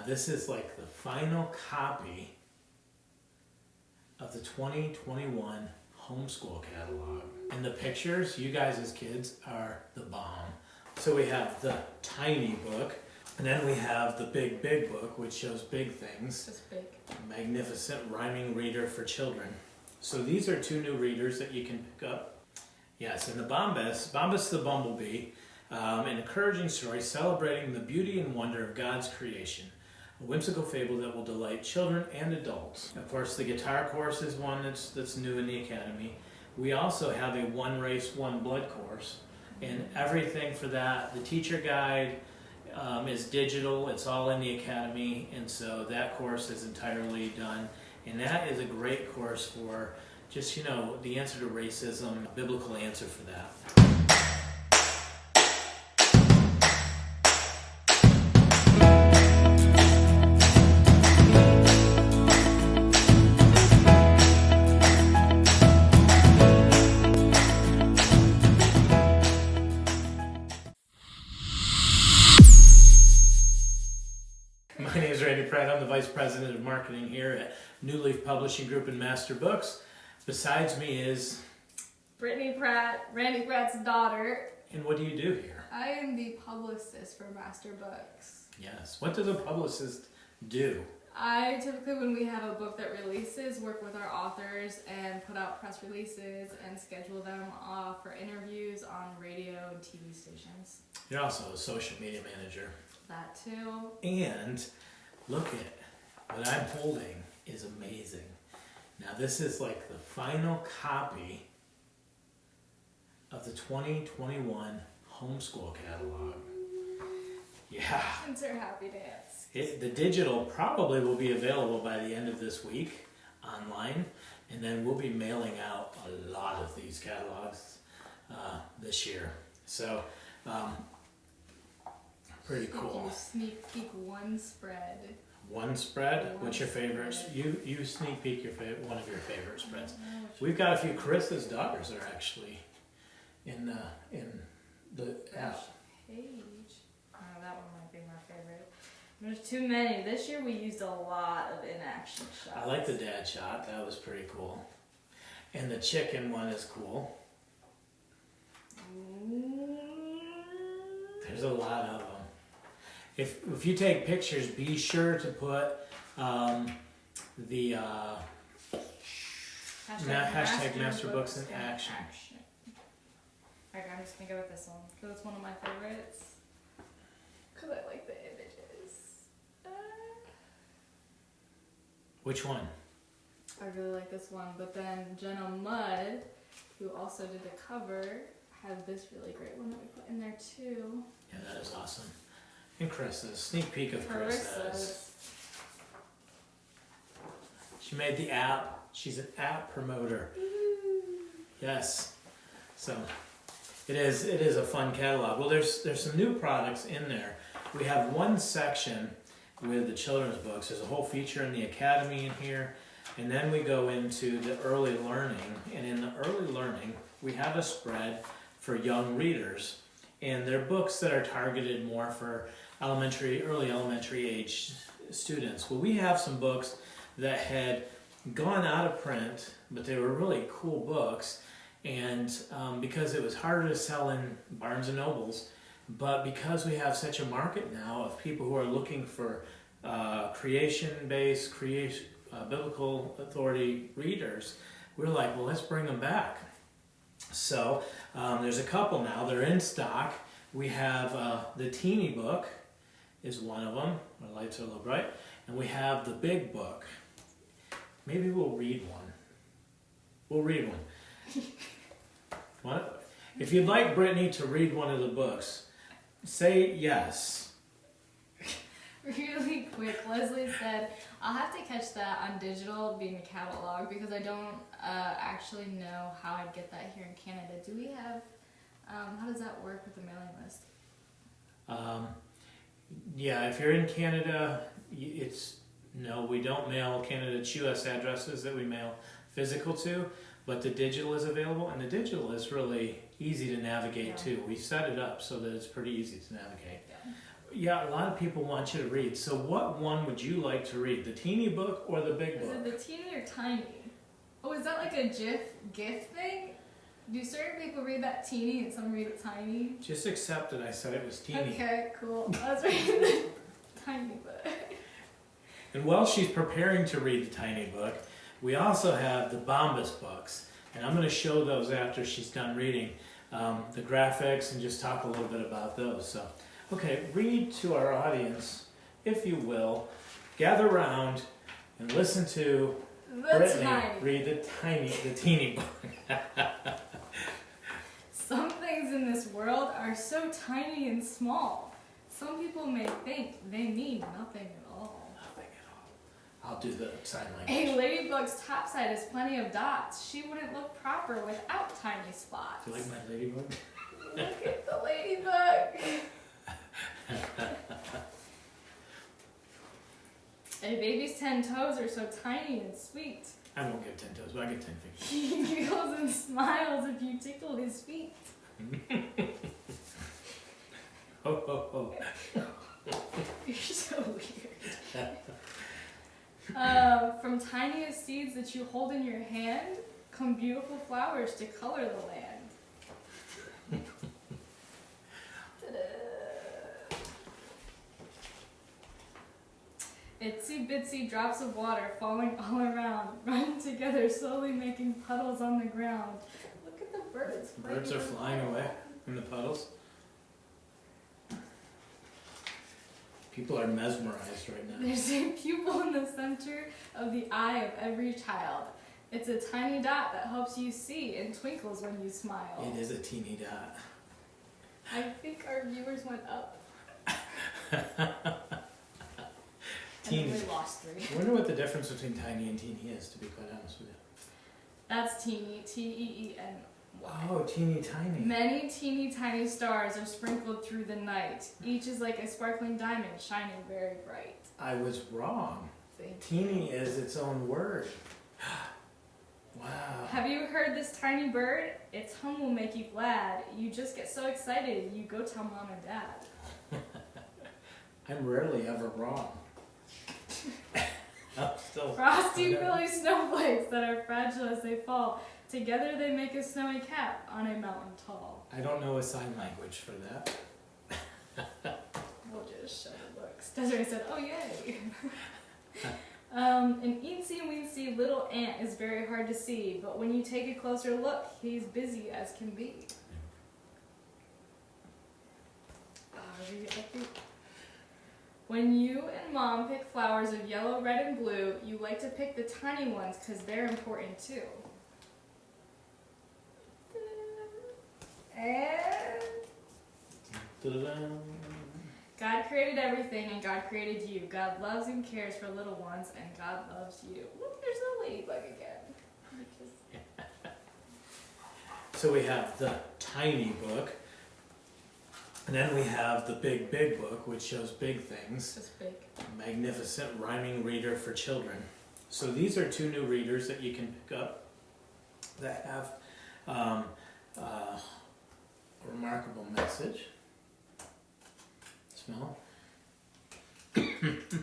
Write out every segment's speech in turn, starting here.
this is like the final copy of the 2021 Homeschool catalog. And the pictures, you guys as kids are the bomb. So we have the tiny book, and then we have the big book, which shows big things. It's big. Magnificent rhyming reader for children. So these are 2 new readers that you can pick up. Yes, and the Bombus the bumblebee, an encouraging story celebrating the beauty and wonder of God's creation. A whimsical fable that will delight children and adults. Of course, the guitar course is one that's new in the academy. We also have a one race, one blood course, and everything for that. The teacher guide is digital. It's all in the academy, and so that course is entirely done. And that is a great course for just, the answer to racism, a biblical answer for that. My name is Randy Pratt. I'm the Vice President of Marketing here at New Leaf Publishing Group and Masterbooks. Besides me is Brittany Pratt, Randy Pratt's daughter. And what do you do here? I am the publicist for Masterbooks. Yes. What does a publicist do? I typically, when we have a book that releases, work with our authors and put out press releases and schedule them for interviews on radio and TV stations. You're also a social media manager. That too. And look at what I'm holding is amazing. Now this is like the final copy of the 2021 Homeschool catalog. Yeah. It's her happy dance. The digital probably will be available by the end of this week online, and then we'll be mailing out a lot of these catalogs this year. So, pretty cool. Sneak peek one spread. One spread? What's your favorite? You sneak peek one of your favorite spreads. We've got a few. Carissa's daughters are actually in the app. Page. Oh, that one might be my favorite. There's too many. This year we used a lot of in-action shots. I like the dad shot. That was pretty cool. And the chicken one is cool. There's a lot of them. If you take pictures, be sure to put the hashtag Masterbooks in action. Alright, I'm just gonna go with this one because it's one of my favorites. Because I like the images. Which one? I really like this one, but then Jenna Mudd, who also did the cover, has this really great one that we put in there too. Yeah, that is awesome. And Carissa's. Sneak peek of Carissa's. She made the app. She's an app promoter. Yes. So it is a fun catalog. Well, there's some new products in there. We have one section with the children's books. There's a whole feature in the academy in here. And then we go into the early learning. And in the early learning, we have a spread for young readers. And they're books that are targeted more for early elementary age students. Well, we have some books that had gone out of print, but they were really cool books. And because it was harder to sell in Barnes and Nobles, but because we have such a market now of people who are looking for creation-based, biblical authority readers, we're like, well, let's bring them back. So there's a couple now. They're in stock. We have the teeny book is one of them. My lights are a little bright. And we have the big book. Maybe we'll read one. We'll read one. What? If you'd like Brittany to read one of the books, say yes. Really quick, Leslie said, I'll have to catch that on digital being a catalog because I don't actually know how I'd get that here in Canada. Do we have, how does that work with the mailing list? Yeah, if you're in Canada, no, we don't mail Canada. It's US addresses that we mail physical to, but the digital is available, and the digital is really easy to navigate too. We set it up so that it's pretty easy to navigate. Yeah, a lot of people want you to read. So what one would you like to read? The teeny book or the big Is book? it the teeny or tiny? Oh, is that like a GIF thing? Do certain people read that teeny and some read it tiny? Just accept it. I said it was teeny. Okay, cool. I was reading the tiny book. And while she's preparing to read the tiny book, we also have the Bombus books. And I'm going to show those after she's done reading the graphics and just talk a little bit about those. So, okay, read to our audience, if you will. Gather around and listen to Brittany read the teeny book. Some things in this world are so tiny and small. Some people may think they mean nothing at all. Nothing at all. I'll do the sign language. A ladybug's topside has plenty of dots. She wouldn't look proper without tiny spots. Do you like my ladybug? Look at the ladybug. A baby's 10 toes are so tiny and sweet. I won't get 10 toes, but I get 10 fingers. He giggles and smiles if you tickle his feet. Ho, ho, ho. You're so weird. From tiniest seeds that you hold in your hand come beautiful flowers to color the land. Ta-da. Itsy bitsy drops of water falling all around, run together slowly making puddles on the ground. Look at the birds. Birds are flying away in the puddles. People are mesmerized right now. There's a pupil in the center of the eye of every child. It's a tiny dot that helps you see and twinkles when you smile. It is a teeny dot. I think our viewers went up. Teeny. And we lost 3. I wonder what the difference between tiny and teeny is, to be quite honest with you. That's teeny, T-E-E-N. Oh, teeny tiny. Many teeny tiny stars are sprinkled through the night. Each is like a sparkling diamond shining very bright. I was wrong. Thank Teeny is its own word. Wow. Have you heard this tiny bird? Its hum will make you glad. You just get so excited, you go tell mom and dad. I'm rarely ever wrong. I'm still Frosty, frilly snowflakes that are fragile as they fall. Together they make a snowy cap on a mountain tall. I don't know a sign language for that. We'll just show the books. Desiree said, oh yay. An eensy weensy little ant is very hard to see, but when you take a closer look, he's busy as can be. When you and mom pick flowers of yellow, red, and blue, you like to pick the tiny ones because they're important too. And God created everything and God created you. God loves and cares for little ones and God loves you. Look, there's the ladybug again. So we have the tiny book, and then we have the big book, which shows big things. Just big. Magnificent rhyming reader for children. So these are 2 new readers that you can pick up that have a remarkable message. Smell.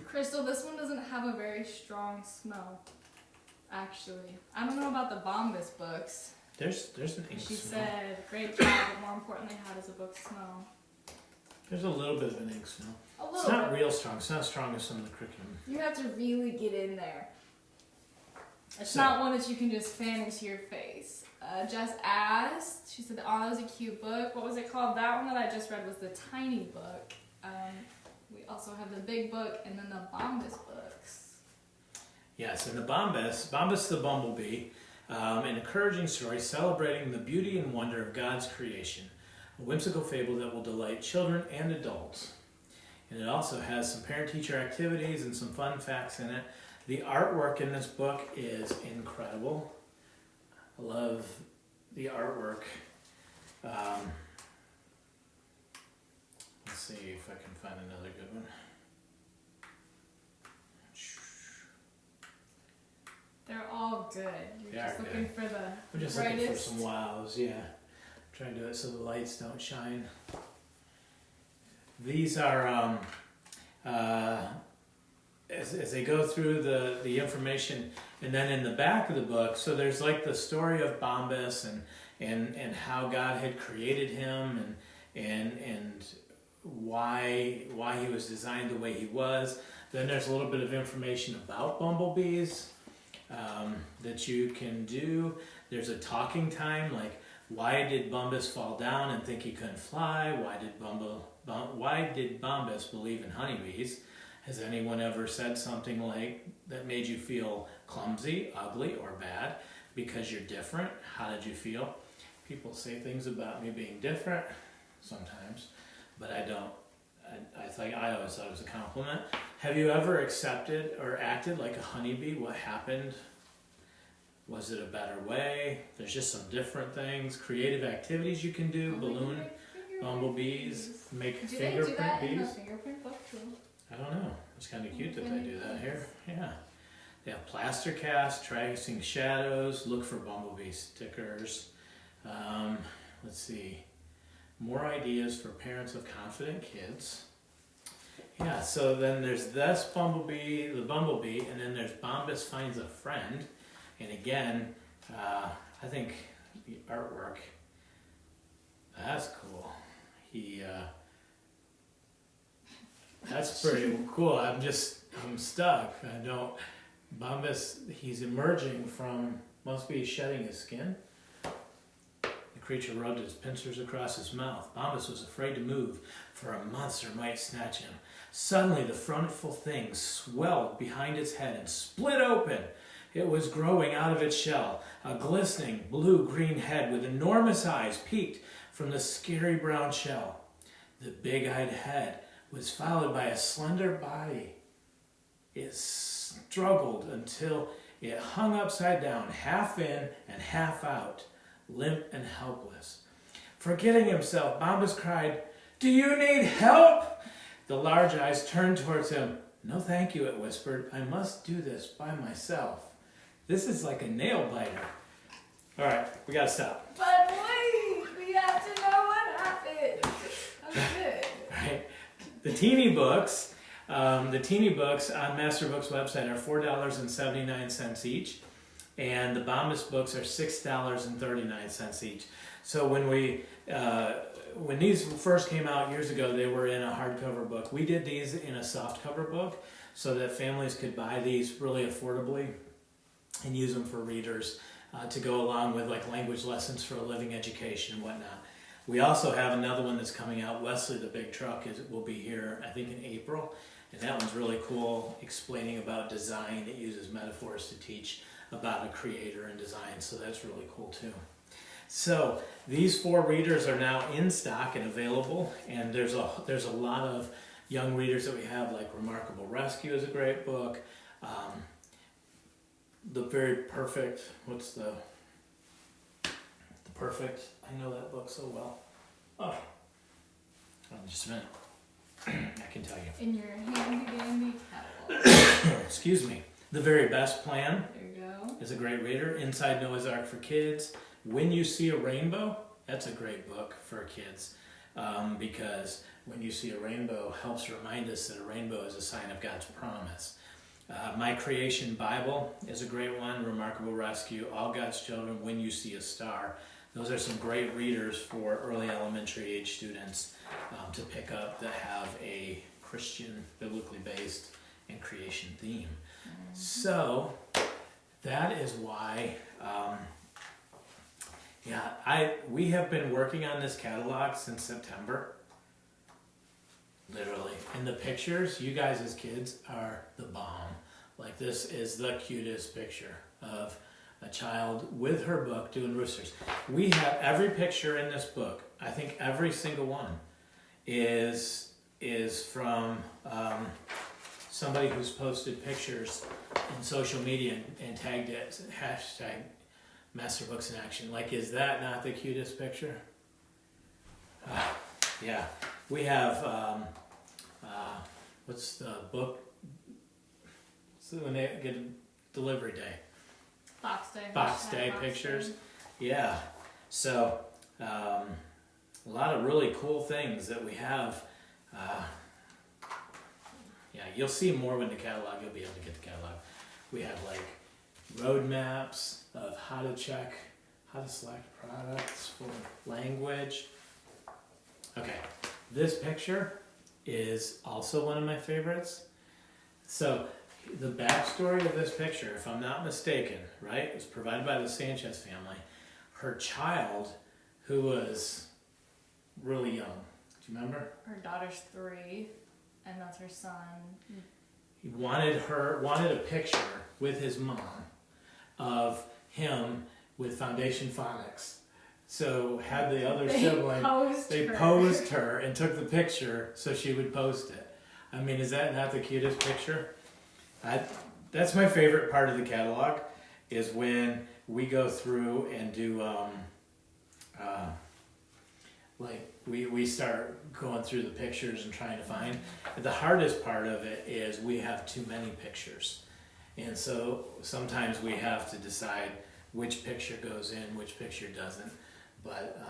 Crystal, this one doesn't have a very strong smell, actually. I don't know about the Bombus books. There's an ink She smell. said, great job, but more importantly, how does the book smell? There's a little bit of an ink smell. A little It's not bit. real strong. It's not as strong as some of the curriculum. You have to really get in there. It's So- not one that you can just fan into your face. Jess asked, she said, oh, that was a cute book. What was it called? That one that I just read was the tiny book. We also have the big book and then the Bombus books. Yes, and the Bombus the bumblebee, an encouraging story celebrating the beauty and wonder of God's creation. A whimsical fable that will delight children and adults. And it also has some parent-teacher activities and some fun facts in it. The artwork in this book is incredible. I love the artwork. Let's see if I can find another good one. They're all good. You're They just are looking good. for the I'm just looking for brightest. some wows, yeah. Trying to do it so the lights don't shine these are as they go through the information, and then in the back of the book, so there's like the story of Bombus and how God had created him and why he was designed the way he was. Then there's a little bit of information about bumblebees that you can do. There's a talking time, like why did Bombus fall down and think he couldn't fly? Why did Bombus believe in honeybees? Has anyone ever said something like that made you feel clumsy, ugly, or bad because you're different? How did you feel? People say things about me being different sometimes, but I don't. I always thought it was a compliment. Have you ever accepted or acted like a honeybee? What happened? Was it a better way? There's just some different things. Creative activities you can do. Balloon bumblebees. Make Do fingerprint they do that bees. in the fingerprint book too? I don't know. It's kind of cute that they do that here. Yeah. They have plaster cast, tracing shadows, look for bumblebee stickers. Let's see. More ideas for parents of confident kids. Yeah, so then there's this bumblebee, the bumblebee, and then there's Bombus finds a friend. And again, I think the artwork, that's cool. That's pretty cool. I'm stuck. Bombus, he's emerging from, must be shedding his skin. The creature rubbed his pincers across his mouth. Bombus was afraid to move, for a monster might snatch him. Suddenly the frightful thing swelled behind its head and split open. It was growing out of its shell. A glistening blue-green head with enormous eyes peeked from the scary brown shell. The big-eyed head was followed by a slender body. It struggled until it hung upside down, half in and half out, limp and helpless. Forgetting himself, Bombus cried, "Do you need help?" The large eyes turned towards him. "No, thank you," it whispered. "I must do this by myself." This is like a nail biter. All right, we gotta stop. But wait, we have to know what happened. I'm good. Right. The teeny books on Masterbooks website are $4.79 each, and the Bombus books are $6.39 each. So when these first came out years ago, they were in a hardcover book. We did these in a softcover book so that families could buy these really affordably and use them for readers to go along with like language lessons for a living education and whatnot. We also have another one that's coming out. Wesley the Big Truck will be here, I think, in April. And that one's really cool, explaining about design. It uses metaphors to teach about a creator and design, so that's really cool too. So these 4 readers are now in stock and available, and there's a lot of young readers that we have, like Remarkable Rescue is a great book. The Very Perfect, Perfect, I know that book so well. Oh, just a minute. I can tell you. In your handy-dandy catalog. Excuse me. The Very Best Plan There you go. is a great reader. Inside Noah's Ark for Kids. When You See a Rainbow, that's a great book for kids because when you see a rainbow helps remind us that a rainbow is a sign of God's promise. My Creation Bible is a great one. Remarkable Rescue, All God's Children, When You See a Star. Those are some great readers for early elementary age students to pick up that have a Christian, biblically based, and creation theme. Mm-hmm. So that is why, we have been working on this catalog since September. Literally. And the pictures, you guys as kids are the bomb. Like, this is the cutest picture of a child with her book doing roosters. We have every picture in this book. I think every single one is from somebody who's posted pictures in social media and tagged it hashtag Masterbooks in Action. Like, is that not the cutest picture? Yeah. We have what's the book? So when they get delivery day. Box Day pictures. Day. Yeah. So a lot of really cool things that we have Yeah, you'll see more when the catalog, you'll be able to get the catalog. We have like road maps of how to select products for language. Okay, this picture is also one of my favorites. So the backstory of this picture, if I'm not mistaken, right, was provided by the Sanchez family. Her child, who was really young, do you remember? Her daughter's 3, and that's her son. He wanted a picture with his mom of him with Foundation Phonics. So had the other sibling, they posed her and took the picture so she would post it. I mean, is that not the cutest picture? That's my favorite part of the catalog, is when we go through and do, we start going through the pictures and trying to find. The hardest part of it is we have too many pictures. And so sometimes we have to decide which picture goes in, which picture doesn't. But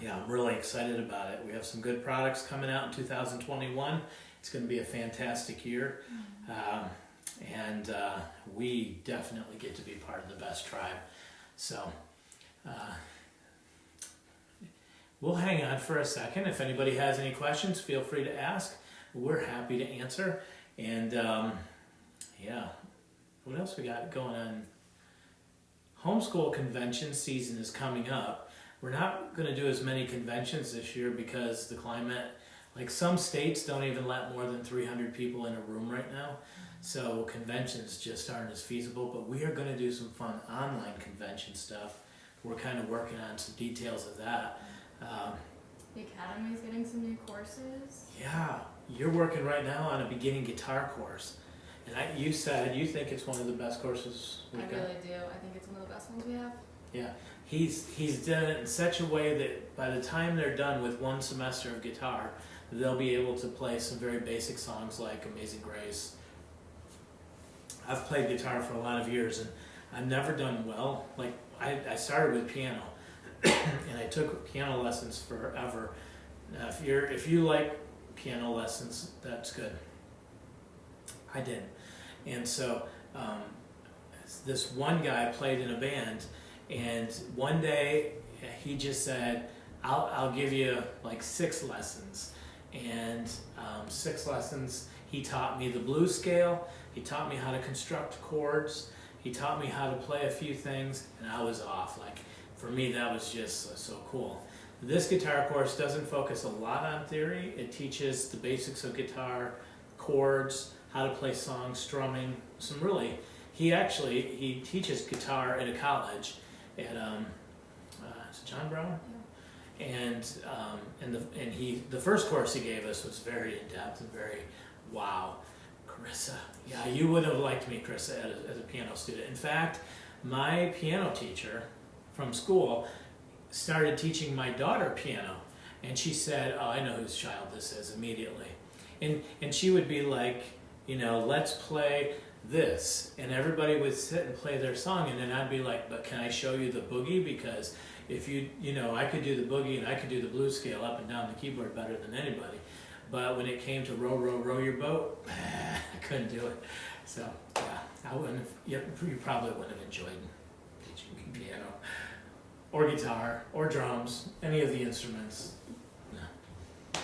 yeah, I'm really excited about it. We have some good products coming out in 2021. It's going to be a fantastic year. And we definitely get to be part of the best tribe. So we'll hang on for a second. If anybody has any questions, feel free to ask. We're happy to answer. And yeah, what else we got going on? Homeschool convention season is coming up. We're not going to do as many conventions this year because the climate, like some states don't even let more than 300 people in a room right now. So conventions just aren't as feasible, but we are going to do some fun online convention stuff. We're kind of working on some details of that. The Academy's getting some new courses. Yeah, you're working right now on a beginning guitar course. And you said you think it's one of the best courses we've got. I really do. I think it's one of the best ones we have. Yeah, he's done it in such a way that by the time they're done with one semester of guitar, they'll be able to play some very basic songs like Amazing Grace. I've played guitar for a lot of years and I've never done well. Like I started with piano and I took piano lessons forever. Now, if you like piano lessons, that's good. I didn't. And so this one guy played in a band, and one day he just said, I'll give you like 6 lessons. And 6 lessons, he taught me the blues scale, he taught me how to construct chords, he taught me how to play a few things, and I was off. Like, for me, that was just so cool. This guitar course doesn't focus a lot on theory. It teaches the basics of guitar, chords, how to play songs, strumming, some really, he teaches guitar at a college at is it John Brown? Yeah. And the first course he gave us was very in depth and very wow. Carissa, yeah, you would have liked me, Carissa, as a piano student. In fact, my piano teacher from school started teaching my daughter piano, and she said, "Oh, I know whose child this is," immediately. And she would be like, you know, let's play this. And everybody would sit and play their song. And then I'd be like, but can I show you the boogie? Because if you know, I could do the boogie and I could do the blues scale up and down the keyboard better than anybody. But when it came to row, row, row your boat, I couldn't do it. So, yeah, I wouldn't have, you probably wouldn't have enjoyed teaching me piano or guitar or drums, any of the instruments. No.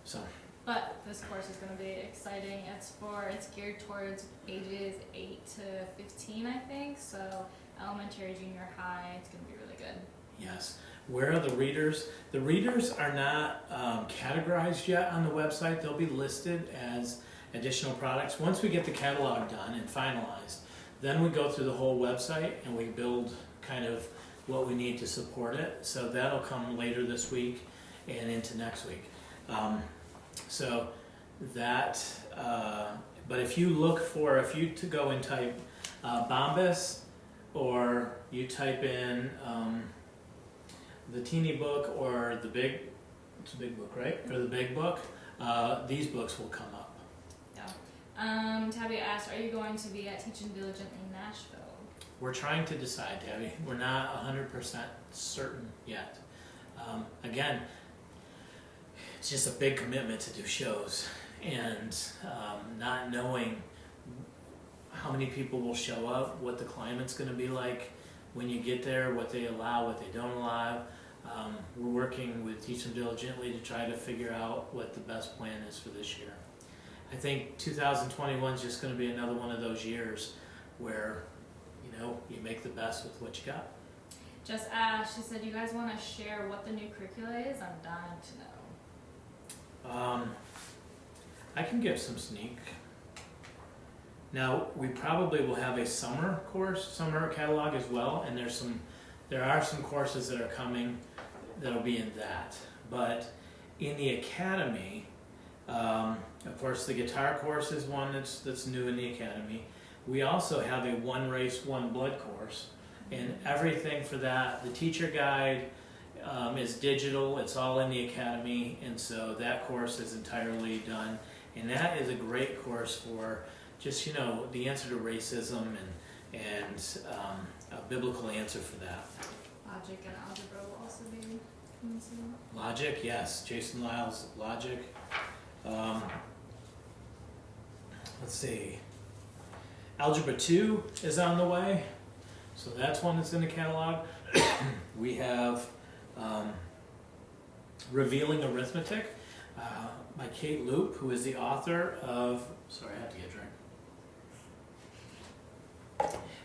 So. But this course is going to be exciting. It's geared towards ages 8 to 15, I think. So elementary, junior high, it's going to be really good. Yes. Where are the readers? The readers are not categorized yet on the website. They'll be listed as additional products. Once we get the catalog done and finalized, then we go through the whole website and we build kind of what we need to support it. So that'll come later this week and into next week. So that, but if you to go and type Bombus, or you type in the teeny book or the big, it's a big book, right? Or the big book, these books will come up. Yeah. Tabby asked, are you going to be at Teach and Diligent in Nashville? We're trying to decide, Tabby. We're not 100% certain yet. Again, it's just a big commitment to do shows, and not knowing how many people will show up, what the climate's going to be like when you get there, what they allow, what they don't allow. We're working with Teach Them Diligently to try to figure out what the best plan is for this year. I think 2021 is just going to be another one of those years where, you know, you make the best with what you got. Just she said, you guys want to share what the new curricula is? I'm dying to know. I can give some sneak. Now, we probably will have a summer catalog as well, and there are some courses that are coming that'll be in that. But in the academy, of course, the guitar course is one that's new in the academy. We also have a One Race, One Blood course, and everything for that, the teacher guide is digital. It's all in the academy, and so that course is entirely done. And that is a great course for just, you know, the answer to racism and a biblical answer for that. Logic and algebra will also be coming soon. Logic, yes. Jason Lyle's Logic. Let's see. Algebra 2 is on the way. So that's one that's in the catalog. We have Revealing Arithmetic by Kate Loop, who is the author of... Sorry, I have to get a drink.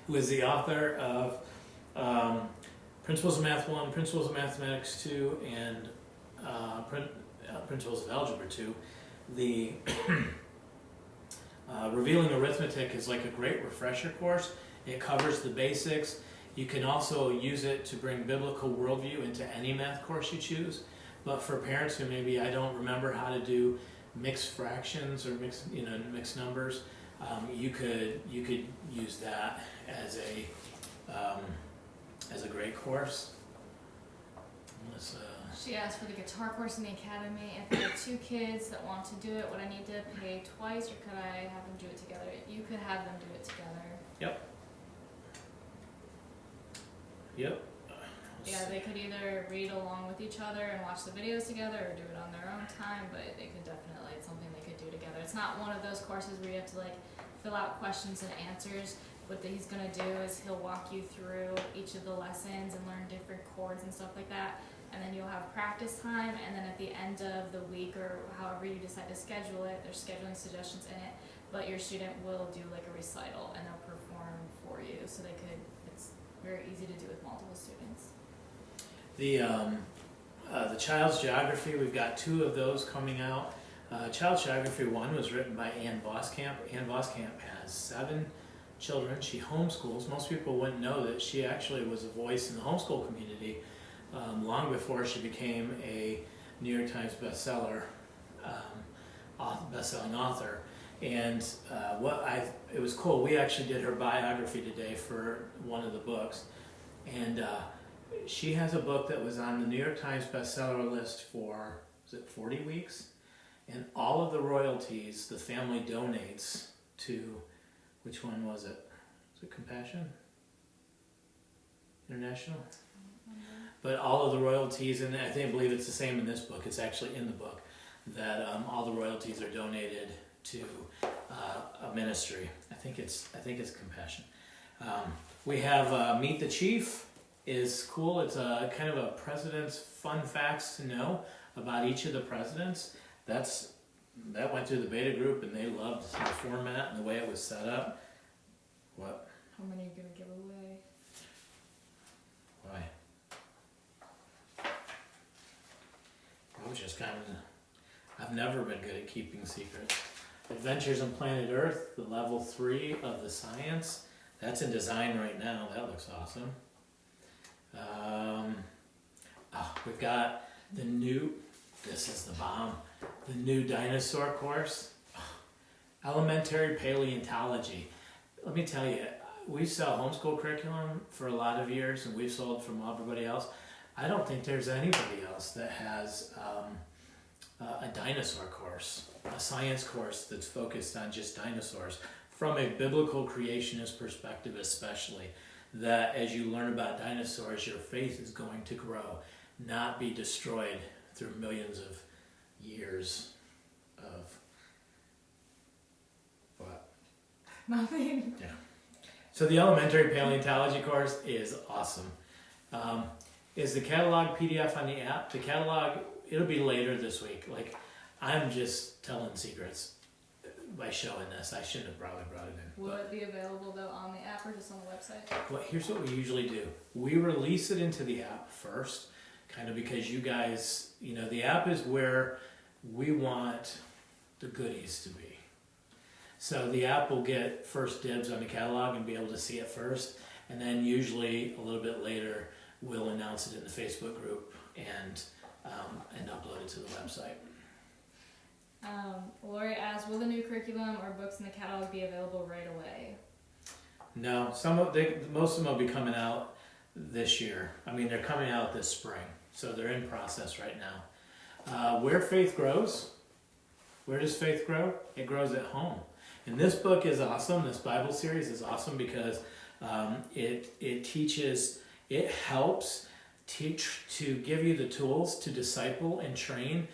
Who is the author of Principles of Math 1, Principles of Mathematics 2, and Principles of Algebra 2. The Revealing Arithmetic is like a great refresher course. It covers the basics. You can also use it to bring biblical worldview into any math course you choose. But for parents who maybe I don't remember how to do mixed fractions or mixed numbers, you could use that as a great course. She asked for the guitar course in the academy. If I have 2 kids that want to do it, would I need to pay twice, or could I have them do it together? You could have them do it together. Yep. Yeah, they could either read along with each other and watch the videos together, or do it on their own time, but they could definitely, it's something they could do together. It's not one of those courses where you have to like fill out questions and answers. What he's going to do is he'll walk you through each of the lessons and learn different chords and stuff like that, and then you'll have practice time, and then at the end of the week or however you decide to schedule it, there's scheduling suggestions in it, but your student will do like a recital and they'll perform for you, so it's very easy to do with multiple students. The Child's Geography, we've got 2 of those coming out. Child's Geography 1 was written by Ann Voskamp. Ann Voskamp has 7 children. She homeschools. Most people wouldn't know that she actually was a voice in the homeschool community long before she became a New York Times bestselling author. And it was cool. We actually did her biography today for one of the books, and she has a book that was on the New York Times bestseller list for 40 weeks, and all of the royalties the family donates to, which one was it? Was it Compassion International? But all of the royalties, and I believe it's the same in this book. It's actually in the book that all the royalties are donated to a ministry. I think it's Compassion. We have Meet the Chief. Is cool. It's a kind of a president's fun facts to know about each of the presidents. That went through the beta group, and they loved the format and the way it was set up. What? How many are you going to give away? Why? I was just I've never been good at keeping secrets. Adventures on Planet Earth, the level 3 of the science. That's in design right now. That looks awesome. We've got the new, this is the bomb, the new dinosaur course. Elementary Paleontology. Let me tell you, we sell homeschool curriculum for a lot of years, and we've sold from everybody else. I don't think there's anybody else that has a dinosaur course, a science course that's focused on just dinosaurs, from a biblical creationist perspective especially, that as you learn about dinosaurs, your faith is going to grow, not be destroyed through millions of years of what? Nothing. Yeah. So the elementary paleontology course is awesome. Is the catalog PDF on the app? The catalog, it'll be later this week. Like, I'm just telling secrets by showing this. I shouldn't have probably brought it in. Will it be available though on the app or just on the website? Well, here's what we usually do. We release it into the app first, kind of because you guys, the app is where we want the goodies to be. So the app will get first dibs on the catalog and be able to see it first, and then usually a little bit later we'll announce it in the Facebook group and upload it to the website. Lori asks, will the new curriculum or books in the catalog be available right away? No, most of them will be coming out this year. I mean, they're coming out this spring, so they're in process right now. Where faith grows, where does faith grow? It grows at home. And this book is awesome. This Bible series is awesome because it teaches, it helps teach to give you the tools to disciple and train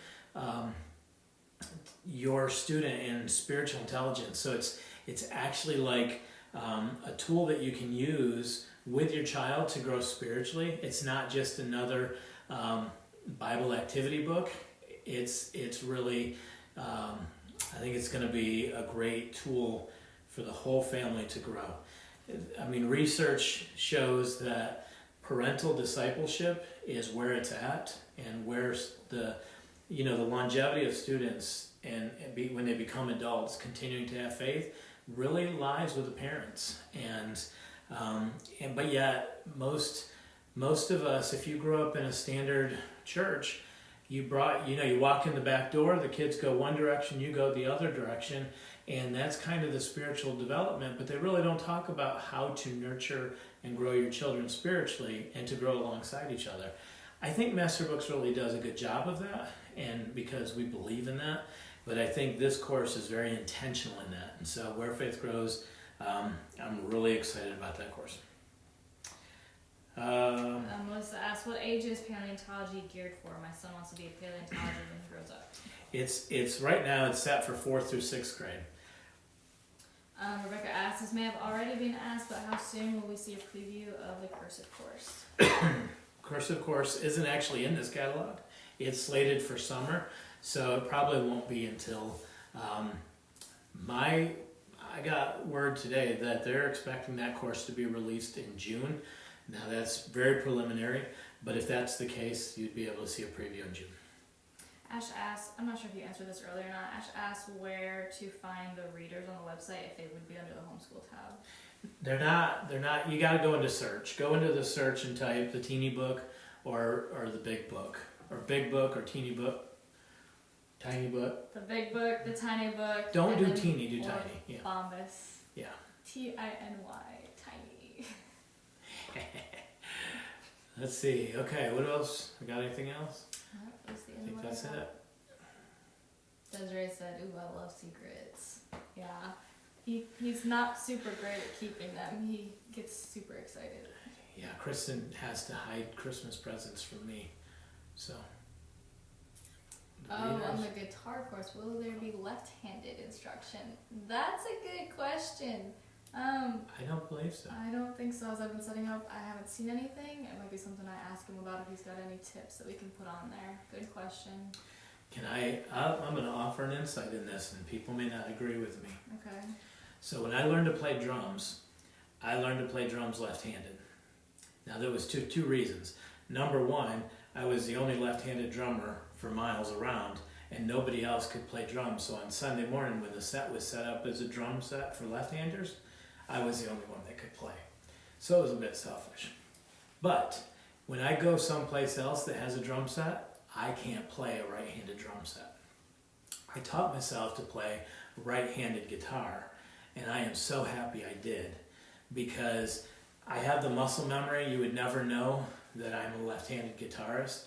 your student in spiritual intelligence. So it's actually like a tool that you can use with your child to grow spiritually. It's not just another Bible activity book. It's really, I think it's going to be a great tool for the whole family to grow. I mean, research shows that parental discipleship is where it's at, and where's the longevity of students when they become adults continuing to have faith really lies with the parents. But yet most of us, if you grew up in a standard church, you walk in the back door, the kids go one direction, you go the other direction, and that's kind of the spiritual development, but they really don't talk about how to nurture and grow your children spiritually and to grow alongside each other. I think Masterbooks really does a good job of that, and because we believe in that, but I think this course is very intentional in that. And so Where Faith Grows, I'm really excited about that course. Melissa asks, what age is paleontology geared for? My son wants to be a paleontologist when he grows up. It's right now it's set for 4th through 6th grade. Rebecca asks, this may have already been asked, but how soon will we see a preview of the cursive course? Cursive course isn't actually in this catalog. It's slated for summer, so it probably won't be until I got word today that they're expecting that course to be released in June. Now that's very preliminary, but if that's the case, you'd be able to see a preview in June. Ash asks, I'm not sure if you answered this earlier or not, Ash asks where to find the readers on the website, if they would be under the homeschool tab. They're not, you gotta go into search. Go into the search and type the teeny book or the big book. Or big book or teeny book. Tiny book. The big book, the tiny book. Don't do teeny, do tiny. Yeah. Bombus. Yeah. Tiny, tiny. Let's see. Okay, what else? We got anything else? That was the I end think of that's what I it. got. Desiree said, ooh, I love secrets. Yeah. He's not super great at keeping them. He gets super excited. Yeah, Kristen has to hide Christmas presents from me. So. On the guitar course, will there be left-handed instruction? That's a good question. I don't believe so. I don't think so. As I've been setting up, I haven't seen anything. It might be something I ask him about if he's got any tips that we can put on there. Good question. I'm going to offer an insight in this, and people may not agree with me. Okay. So when I learned to play drums, I learned to play drums left-handed. Now there was two reasons. Number one, I was the only left-handed drummer for miles around, and nobody else could play drums. So on Sunday morning, when the set was set up as a drum set for left-handers, I was the only one that could play. So it was a bit selfish. But when I go someplace else that has a drum set, I can't play a right-handed drum set. I taught myself to play right-handed guitar, and I am so happy I did, because I have the muscle memory. You would never know that I'm a left-handed guitarist,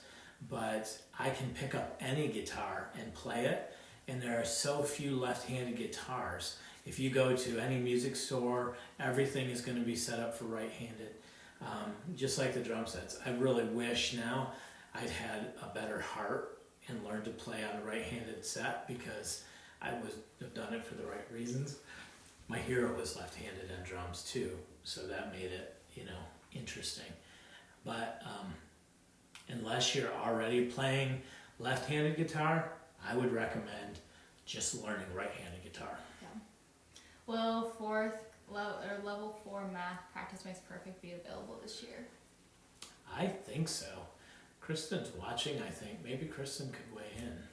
but I can pick up any guitar and play it, and there are so few left-handed guitars. If you go to any music store, everything is going to be set up for right-handed, just like the drum sets. I really wish now I'd had a better heart and learn to play on a right-handed set because I have done it for the right reasons. My hero was left-handed on drums too, so that made it, interesting. But unless you're already playing left-handed guitar, I would recommend just learning right-handed guitar. Yeah. Will level 4 math practice makes perfect be available this year? I think so. Kristen's watching, I think. Maybe Kristen could weigh in.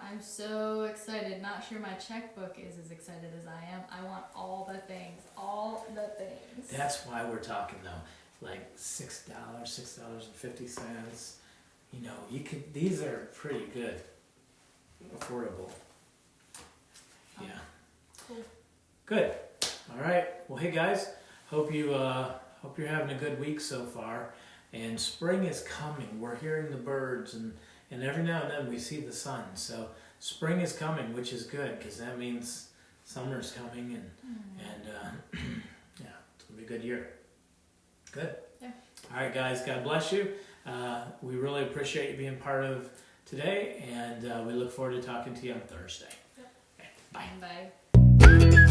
I'm so excited. Not sure my checkbook is as excited as I am. I want all the things. All the things. That's why we're talking though. Like $6, $6.50. These are pretty good. Affordable. Yeah. Cool. Good. All right. Well, hey guys. Hope you're having a good week so far. And spring is coming. We're hearing the birds, and every now and then we see the sun. So spring is coming, which is good because that means summer's coming, and yeah, it's gonna be a good year. Good. Yeah. All right, guys. God bless you. We really appreciate you being part of today, and we look forward to talking to you on Thursday. Yep. Okay, bye. Bye.